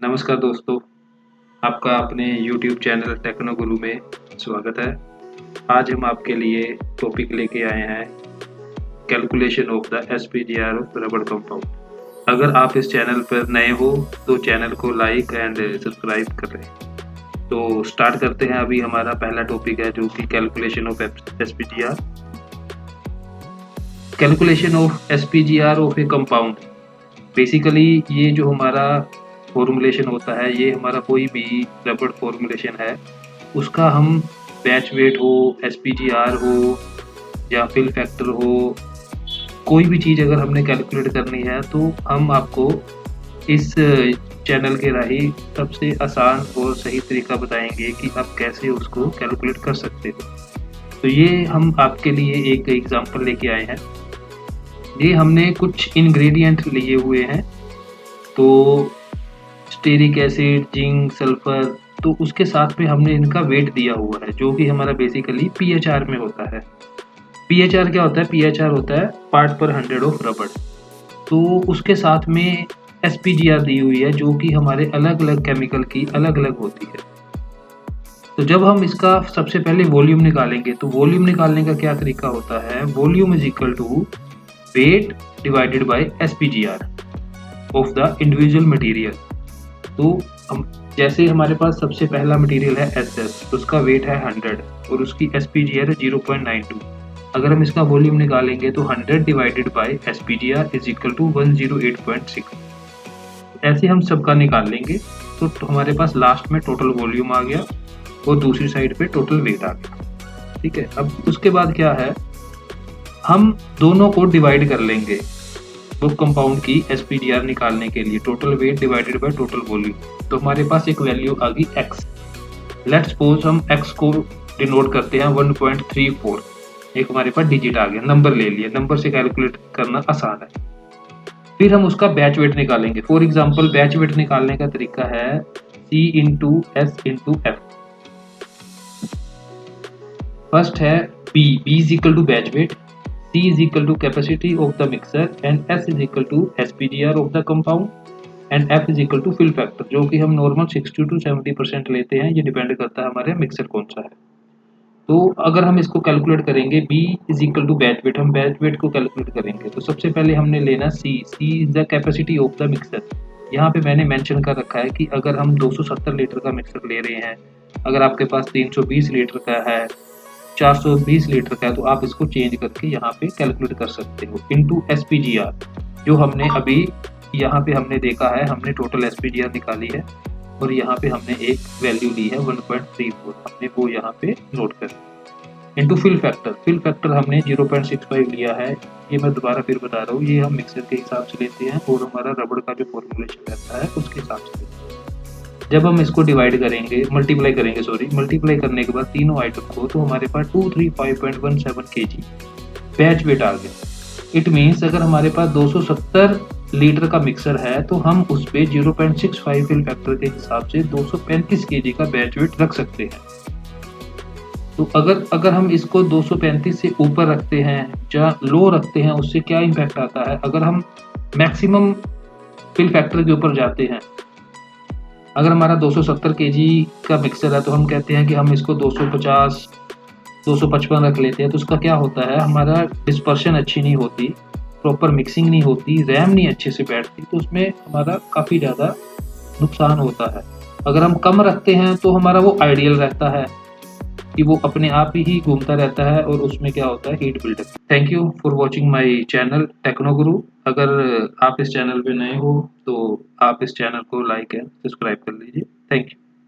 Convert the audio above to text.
नमस्कार दोस्तों, आपका अपने यूट्यूब चैनल टेक्नो गुरु में स्वागत है। आज हम आपके लिए टॉपिक लेके आए हैं कैलकुलेशन ऑफ द एसपीजीआर ऑफ रबड़ कंपाउंड। अगर आप इस चैनल पर नए हो तो चैनल को लाइक एंड सब्सक्राइब कर लें। तो स्टार्ट करते हैं। अभी हमारा पहला टॉपिक है जो कि calculation of SPGR. Calculation of SPGR of a compound. Basically ये जो हमारा फॉर्मूलेशन होता है, ये हमारा कोई भी रबड़ फॉर्मूलेशन है, उसका हम बैच वेट हो, एसपीजीआर हो या फिल फैक्टर हो, कोई भी चीज़ अगर हमने कैलकुलेट करनी है तो हम आपको इस चैनल के राही सबसे आसान और सही तरीका बताएंगे कि आप कैसे उसको कैलकुलेट कर सकते हो। तो ये हम आपके लिए एक एग्जांपल लेके आए हैं। ये हमने कुछ इंग्रेडिएंट लिए हुए हैं, तो स्टेरिक एसिड, जिंक, सल्फर, तो उसके साथ में हमने इनका वेट दिया हुआ है जो कि हमारा बेसिकली पीएचआर में होता है। पीएचआर क्या होता है? पीएचआर होता है पार्ट पर 100 ऑफ रबड़। तो उसके साथ में एसपीजीआर दी हुई है जो कि हमारे अलग अलग केमिकल की अलग अलग होती है। तो जब हम इसका सबसे पहले वॉल्यूम निकालेंगे, तो वॉल्यूम निकालने का क्या तरीका होता है? Volume is equal to weight divided by SPGR of the individual material. तो हम जैसे हमारे पास सबसे पहला मटेरियल है एसएस, उसका वेट है 100 और उसकी एसपीजीआर है 0.92। अगर हम इसका वॉल्यूम निकालेंगे तो 100 divided by SPGR is equal to 108.6। ऐसे हम सबका निकाल लेंगे तो हमारे पास लास्ट में टोटल वॉल्यूम आ गया और दूसरी साइड पे टोटल वेट आ गया। ठीक है, अब उसके बाद क्या है, हम दोनों को डिवाइड कर लेंगे वो कंपाउंड की एसपीजीआर निकालने के लिए। Total weight divided by total volume, तो हमारे पास एक वैल्यू आ गई x। लेट्स सपोज हम x को डिनोट करते हैं 1.34। एक हमारे पास डिजिट आ गया, नंबर ले लिया। नंबर से कैलकुलेट करना आसान है। फिर हम उसका बैच वेट निकालेंगे। फॉर एग्जांपल बैच वेट निकालने का तरीका है C into S into F. First है B is equal to batch weight, C is equal to capacity of the mixer and S is equal to SPGR of the compound and F is equal to fill factor, जो कि हम normal 60 to 70% लेते हैं। ये depend करता है हमारे mixer कौन सा है। तो अगर हम इसको कैलकुलेट करेंगे B is equal to batch weight, हम बैच वेट को कैलकुलेट करेंगे तो सबसे पहले हमने लेना C is the capacity of the mixer। यहाँ पे मैंने मेंशन कर रखा है कि अगर हम 270 लीटर का मिक्सर ले रहे हैं, अगर आपके पास 320 लीटर का है, 420 लीटर का है, तो आप इसको चेंज करके यहाँ पे कैलकुलेट कर सकते हो इनटू एसपीजीआर। जो हमने अभी यहाँ पे हमने देखा है, हमने टोटल एसपीजीआर निकाली है और यहाँ पे हमने एक वैल्यू ली है 1.34, हमने वो यहाँ पे नोट कर into fill factor. Fill factor हमने 0.65 लिया है। ये मैं दोबारा फिर बता रहा हूँ, ये हम मिक्सर के हिसाब से लेते हैं और हमारा रबड़ का जो फॉर्मूलेशन रहता है उसके हिसाब से लेते हैं। जब हम इसको डिवाइड करेंगे, मल्टीप्लाई करने के बाद तीनों आइटम को, तो हमारे पास 235.17 kg बैच वेट आ गया। इट मीन्स अगर हमारे पास 270 लीटर का मिक्सर है तो हम उस पे 0.65 फिल फैक्टर के हिसाब से 235 kg का बैच वेट रख सकते हैं। तो अगर हम इसको 235 से ऊपर रखते हैं या लो रखते हैं, उससे क्या इम्पैक्ट आता है? अगर हम मैक्सिमम फिल फैक्टर के ऊपर जाते हैं, अगर हमारा 270 केजी का मिक्सर है तो हम कहते हैं कि हम इसको 250 255 रख लेते हैं, तो उसका क्या होता है, हमारा डिस्पर्शन अच्छी नहीं होती, प्रॉपर मिक्सिंग नहीं होती, रैम नहीं अच्छे से बैठती, तो उसमें हमारा काफ़ी ज़्यादा नुकसान होता है। अगर हम कम रखते हैं तो हमारा वो आइडियल रहता है कि वो अपने आप ही घूमता रहता है और उसमें क्या होता है, heat buildup. Thank you for watching my channel Techno Guru. अगर आप इस चैनल पे नए हो तो आप इस चैनल को लाइक एंड सब्सक्राइब कर लीजिए। Thank you.